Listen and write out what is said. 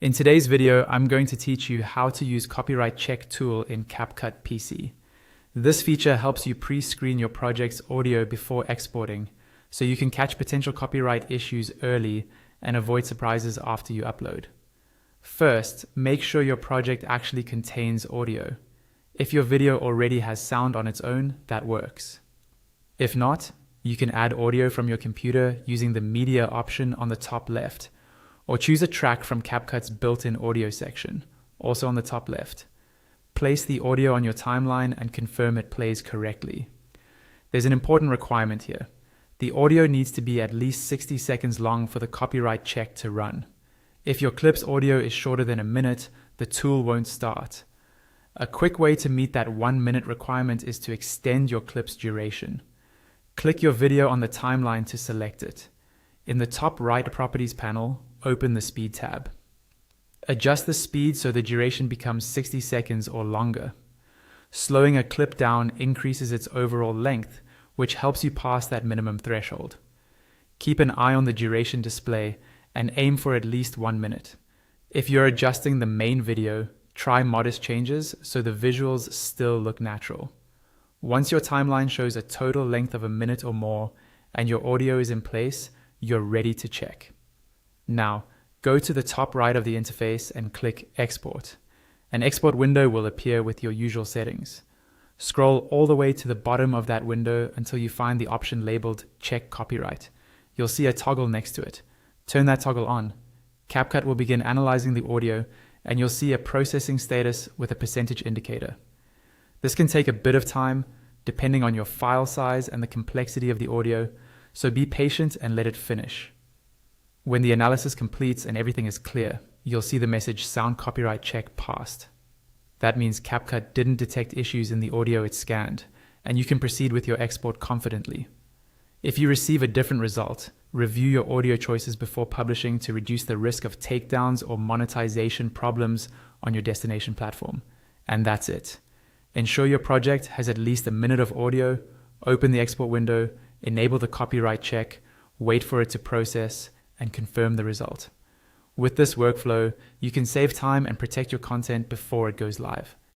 In today's video, I'm going to teach you how to use Copyright Check tool in CapCut PC. This feature helps you pre-screen your project's audio before exporting, so you can catch potential copyright issues early and avoid surprises after you upload. First, make sure your project actually contains audio. If your video already has sound on its own, that works. If not, you can add audio from your computer using the media option on the top left, or choose a track from CapCut's built-in audio section, also on the top left. Place the audio on your timeline and confirm it plays correctly. There's an important requirement here. The audio needs to be at least 60 seconds long for the copyright check to run. If your clip's audio is shorter than a minute, the tool won't start. A quick way to meet that 1 minute requirement is to extend your clip's duration. Click your video on the timeline to select it. In the top right properties panel, open the speed tab. Adjust the speed so the duration becomes 60 seconds or longer. Slowing a clip down increases its overall length, which helps you pass that minimum threshold. Keep an eye on the duration display and aim for at least 1 minute. If you're adjusting the main video, try modest changes so the visuals still look natural. Once your timeline shows a total length of a minute or more and your audio is in place, you're ready to check. Now, go to the top right of the interface and click Export. An export window will appear with your usual settings. Scroll all the way to the bottom of that window until you find the option labeled Check Copyright. You'll see a toggle next to it. Turn that toggle on. CapCut will begin analyzing the audio, and you'll see a processing status with a percentage indicator. This can take a bit of time, depending on your file size and the complexity of the audio, so be patient and let it finish. When the analysis completes and everything is clear, you'll see the message Sound Copyright Check Passed. That means CapCut didn't detect issues in the audio it scanned, and you can proceed with your export confidently. If you receive a different result, review your audio choices before publishing to reduce the risk of takedowns or monetization problems on your destination platform. And that's it. Ensure your project has at least a minute of audio, open the export window, enable the copyright check, wait for it to process, and confirm the result. With this workflow, you can save time and protect your content before it goes live.